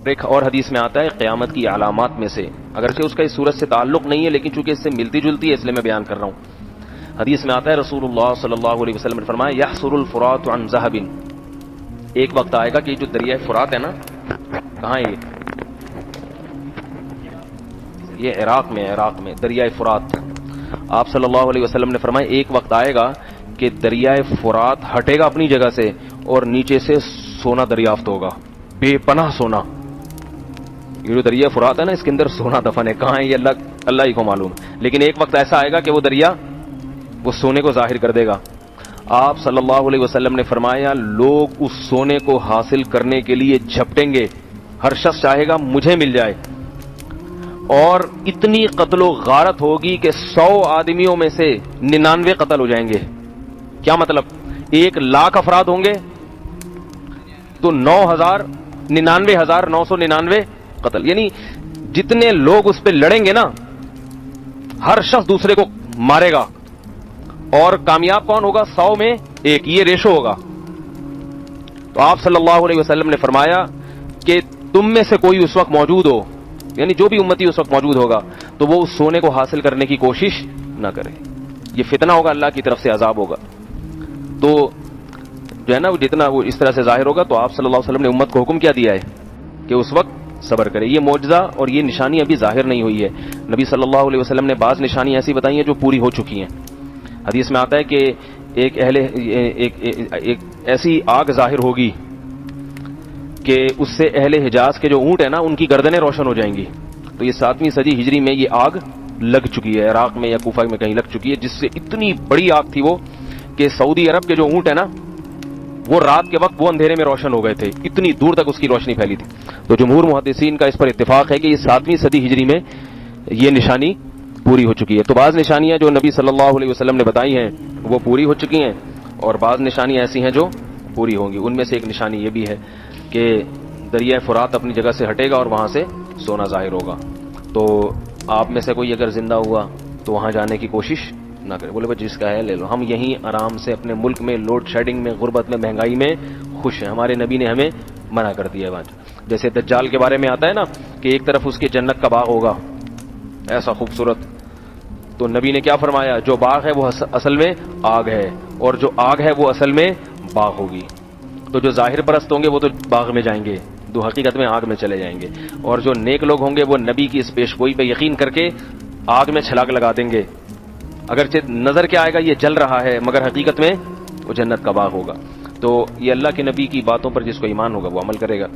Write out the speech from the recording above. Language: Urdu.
ایک اور حدیث میں آتا ہے قیامت کی علامات میں سے، اگرچہ اس کا اس صورت سے تعلق نہیں ہے لیکن چونکہ اس سے ملتی جلتی ہے اس لیے میں بیان کر رہا ہوں۔ حدیث میں آتا ہے رسول اللہ صلی اللہ علیہ وسلم نے فرمایا یحصر الفرات عن ذهب، ایک وقت آئے گا کہ جو دریائے فرات ہے نا، کہاں ہے یہ عراق میں دریائے فرات۔ آپ صلی اللہ علیہ وسلم نے فرمایا ایک وقت آئے گا کہ دریائے فرات ہٹے گا اپنی جگہ سے اور نیچے سے سونا دریافت ہوگا، بے پناہ سونا۔ یہ جو دریا فرات ہے نا، اس کے اندر سونا دفن ہے، کہاں ہے یہ اللہ ہی کو معلوم، لیکن ایک وقت ایسا آئے گا کہ وہ دریا وہ سونے کو ظاہر کر دے گا۔ آپ صلی اللہ علیہ وسلم نے فرمایا لوگ اس سونے کو حاصل کرنے کے لیے جھپٹیں گے، ہر شخص چاہے گا مجھے مل جائے، اور اتنی قتل و غارت ہوگی کہ 100 آدمیوں میں سے 99 قتل ہو جائیں گے۔ کیا مطلب؟ 1,00,000 افراد ہوں گے تو 99,999 قتل، یعنی جتنے لوگ اس پہ لڑیں گے نا، ہر شخص دوسرے کو مارے گا، اور کامیاب کون ہوگا؟ 100 میں 1، یہ ریشو ہوگا۔ تو آپ صلی اللہ علیہ وسلم نے فرمایا کہ تم میں سے کوئی اس وقت موجود ہو، یعنی جو بھی امتی اس وقت موجود ہوگا، تو وہ اس سونے کو حاصل کرنے کی کوشش نہ کرے، یہ فتنہ ہوگا، اللہ کی طرف سے عذاب ہوگا۔ تو جو ہے نا، جتنا وہ اس طرح سے ظاہر ہوگا، تو آپ صلی اللہ علیہ وسلم نے امت کو حکم کیا دیا ہے کہ اس وقت صبر کرے۔ یہ معجزہ اور یہ نشانی ابھی ظاہر نہیں ہوئی ہے، نبی صلی اللہ علیہ وسلم نے بعض نشانی ایسی بتائی ہیں جو پوری ہو چکی ہیں۔ حدیث میں آتا ہے کہ ایک ایسی آگ ظاہر ہوگی کہ اس سے اہل حجاز کے جو اونٹ ہیں نا، ان کی گردنیں روشن ہو جائیں گی۔ تو یہ 7ویں صدی ہجری میں یہ آگ لگ چکی ہے، عراق میں یا کوفہ میں کہیں لگ چکی ہے، جس سے اتنی بڑی آگ تھی وہ کہ سعودی عرب کے جو اونٹ ہیں نا، وہ رات کے وقت وہ اندھیرے میں روشن ہو گئے تھے، اتنی دور تک اس کی روشنی پھیلی تھی۔ تو جمہور محدثین کا اس پر اتفاق ہے کہ یہ 7ویں صدی ہجری میں یہ نشانی پوری ہو چکی ہے۔ تو بعض نشانیاں جو نبی صلی اللہ علیہ وسلم نے بتائی ہیں وہ پوری ہو چکی ہیں، اور بعض نشانیاں ایسی ہیں جو پوری ہوں گی۔ ان میں سے ایک نشانی یہ بھی ہے کہ دریائے فرات اپنی جگہ سے ہٹے گا اور وہاں سے سونا ظاہر ہوگا۔ تو آپ میں سے کوئی اگر زندہ ہوا تو وہاں جانے کی کوشش نہ کرے، بولے بھائی جس کا ہے لے لو، ہم یہیں آرام سے اپنے ملک میں لوڈ شیڈنگ میں، غربت میں، مہنگائی میں خوش ہیں۔ ہمارے نبی نے ہمیں منع کر دیا ہے۔ جیسے دجال کے بارے میں آتا ہے نا کہ ایک طرف اس کے جنت کا باغ ہوگا ایسا خوبصورت، تو نبی نے کیا فرمایا؟ جو باغ ہے وہ اصل میں آگ ہے، اور جو آگ ہے وہ اصل میں باغ ہوگی۔ تو جو ظاہر پرست ہوں گے وہ تو باغ میں جائیں گے، دو حقیقت میں آگ میں چلے جائیں گے، اور جو نیک لوگ ہوں گے وہ نبی کی اس پیشگوئی پہ یقین کر کے آگ میں چھلانگ لگا دیں گے، اگرچہ نظر کیا آئے گا یہ جل رہا ہے، مگر حقیقت میں وہ جنت کا باغ ہوگا۔ تو یہ اللہ کے نبی کی باتوں پر جس کو ایمان ہوگا وہ عمل کرے گا۔